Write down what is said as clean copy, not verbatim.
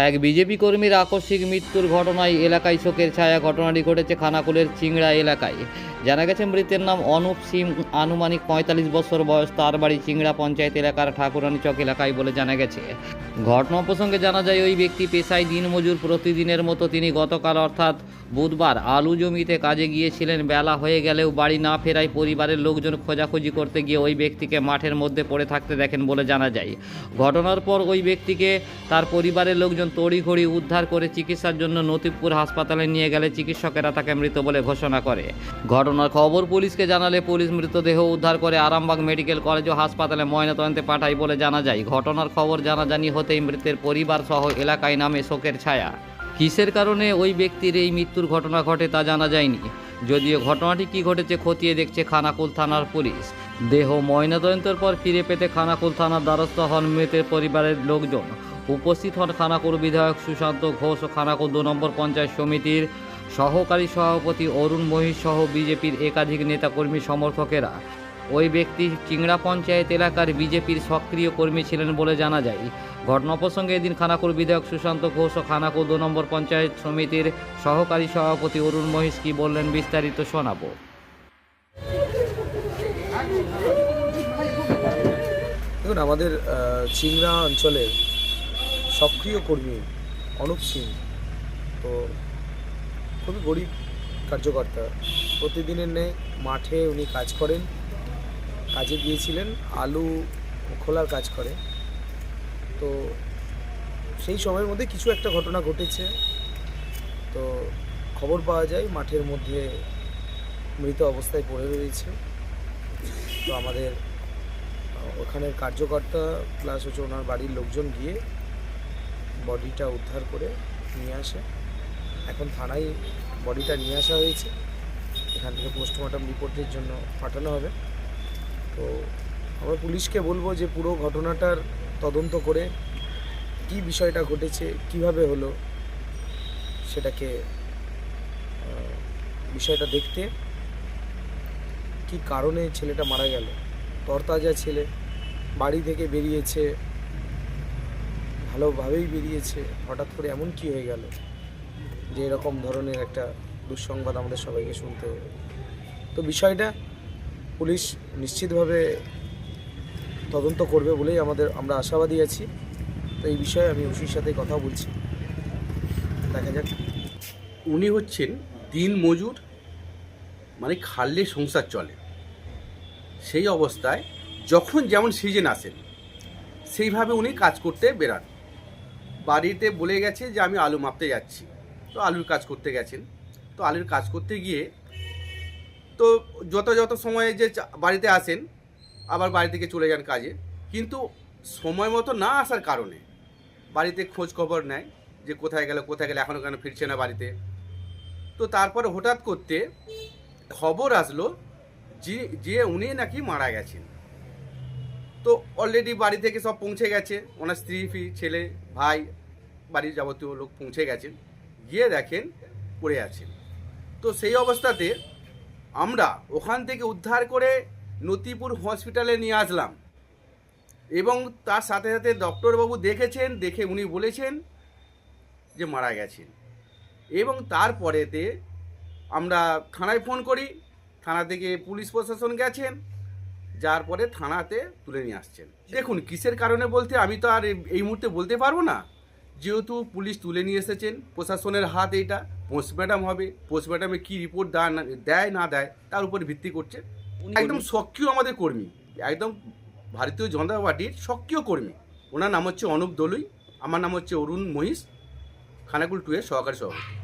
এক বিজেপি কর্মীর আকস্মিক মৃত্যুর ঘটনায় এলাকায় শোকের ছায়া। ঘটনাটি ঘটেছে খানাকুলের চিংড়া এলাকায়। জানা গেছে মৃতের নাম অনুপ সিং, আনুমানিক ৪৫ বছর বয়স। তার বাড়ি চিংড়া পঞ্চায়েত এলাকার ঠাকুরানী চক এলাকায় বলে জানা গেছে। ঘটনা প্রসঙ্গে জানা যায় ওই ব্যক্তি পেশায় দিনমজুর। প্রতিদিনের মতো তিনি গতকাল অর্থাৎ বুধবার আলু জমিতে কাজে গিয়েছিলেন। বেলা হয়ে গেলেও বাড়ি না ফেরায় পরিবারের লোকজন খোঁজাখুঁজি করতে গিয়ে ওই ব্যক্তিকে মাঠের মধ্যে পড়ে থাকতে দেখেন বলে জানা যায়। ঘটনার পর ওই ব্যক্তিকে তার পরিবারের লোকজন তড়িঘড়ি উদ্ধার করে চিকিৎসার জন্য নতিবপুর হাসপাতালে নিয়ে গেলে চিকিৎসকেরা তাকে মৃত বলে ঘোষণা করে। ঘটনার খবর পুলিশকে জানালে পুলিশ মৃতদেহ উদ্ধার করে আরামবাগ মেডিকেল কলেজ ও হাসপাতালে ময়নাতদন্তে পাঠায় বলে জানা যায়। ঘটনার খবর জানাজানি হতেই মৃতের পরিবার সহ এলাকায় নামে শোকের ছায়া। কিসের কারণে ওই ব্যক্তির এই মৃত্যুর ঘটনা ঘটে তা জানা যায়নি। যদিও ঘটনাটি কী ঘটেছে খতিয়ে দেখছে খানাকুল থানার পুলিশ। দেহ ময়নাতদন্তের পর ফিরে পেতে খানাকুল থানার দ্বারস্থ হন মৃতের পরিবারের লোকজন। উপস্থিত হন খানাকুল বিধায়ক সুশান্ত ঘোষ ও খানাকুল ২ নম্বর পঞ্চায়েত সমিতির সহকারী সভাপতি অরুণ মহিষ সহ বিজেপির একাধিক নেতাকর্মী সমর্থকেরা। ওই ব্যক্তি চিংড়া পঞ্চায়েত এলাকার বিজেপির সক্রিয় কর্মী ছিলেন বলে জানা যায়। ঘটনা প্রসঙ্গে এদিন খানাকুল বিধায়ক সুশান্ত ঘোষ ও খানাকুল ২ নম্বর পঞ্চায়েত সমিতির সহকারী সভাপতি অরুণ মহিষ কী বললেন বিস্তারিত শোনাবো। দেখুন, আমাদের চিংড়া অঞ্চলের সক্রিয় কর্মী অনুপ সিং তো খুবই গরিব কার্যকর্তা। প্রতিদিনের ন্যায় মাঠে উনি কাজ করেন, কাজে গিয়েছিলেন, আলু খোলার কাজ করে। তো সেই সময়ের মধ্যে কিছু একটা ঘটনা ঘটেছে। তো খবর পাওয়া যায় মাঠের মধ্যে মৃত অবস্থায় পড়ে রয়েছে। তো আমাদের ওখানের কার্যকর্তা প্লাস হচ্ছে ওনার বাড়ির লোকজন গিয়ে বডিটা উদ্ধার করে নিয়ে আসে। এখন থানায় বডিটা নিয়ে আসা হয়েছে, এখান থেকে পোস্টমর্টম রিপোর্টের জন্য পাঠানো হবে। তো আমরা পুলিশকে বলবো যে পুরো ঘটনাটার তদন্ত করে কি বিষয়টা ঘটেছে, কিভাবে হলো সেটাকে বিষয়টা দেখতে, কি কারণে ছেলেটা মারা গেল। তরতাজা ছেলে, বাড়ি থেকে বেরিয়েছে, ভালোভাবেই বেরিয়েছে, হঠাৎ করে এমন কি হয়ে গেল যে এরকম ধরনের একটা দুঃসংবাদ আমাদের সবাইকে শুনতে হবে। তো বিষয়টা পুলিশ নিশ্চিতভাবে তদন্ত করবে বলেই আমরা আশাবাদী আছি। তো এই বিষয়ে আমি ওসির সাথে কথা বলছি, দেখা যাক। উনি হচ্ছেন দিন মজুর, মানে খাললে সংসার চলে। সেই অবস্থায় যখন যেমন সিজন আসেন সেইভাবে উনি কাজ করতে বেরান। বাড়িতে বলে গেছে যে আমি আলু মাপতে যাচ্ছি, তো আলুর কাজ করতে গেছেন। তো আলুর কাজ করতে গিয়ে তো যত সময়ে যে বাড়িতে আসেন আবার বাড়ি থেকে চলে যান কাজে, কিন্তু সময় মতো না আসার কারণে বাড়িতে খোঁজ খবর নেয় যে কোথায় গেল এখনও কেন ফিরছে না বাড়িতে। তো তারপরে হঠাৎ করতে খবর আসলো যে উনি নাকি মারা গেছেন। তো অলরেডি বাড়ি থেকে সব পৌঁছে গেছে, ওনার স্ত্রী ছেলে ভাই বাড়ির যাবতীয় লোক পৌঁছে গেছেন, গিয়ে দেখেন পড়ে আছেন। তো সেই অবস্থাতে আমরা ওখান থেকে উদ্ধার করে নতিপুর হসপিটালে নিয়ে আসলাম এবং তার সাথে সাথে ডক্টরবাবু দেখেছেন, দেখে উনি বলেছেন যে মারা গেছেন। এবং তারপরেতে আমরা থানায় ফোন করি, থানা থেকে পুলিশ প্রশাসন গেছেন, যার পরে থানাতে তুলে নিয়ে আসছেন। দেখুন, কিসের কারণে বলতে আমি তো আর এই মুহূর্তে বলতে পারবো না, যেহেতু পুলিশ তুলে নিয়ে এসেছেন, প্রশাসনের হাত এইটা। পোস্টমর্টম হবে, পোস্টমর্টমে কী রিপোর্ট দেয় না দেয় তার উপর ভিত্তি করছে। একদম সক্রিয় আমাদের কর্মী, একদম ভারতীয় জনতা পার্টির সক্রিয় কর্মী। ওনার নাম হচ্ছে অনুপ দলুই, আমার নাম হচ্ছে অরুণ মহিষ, খানাকুল 2 এর সহকারী সভাপতি।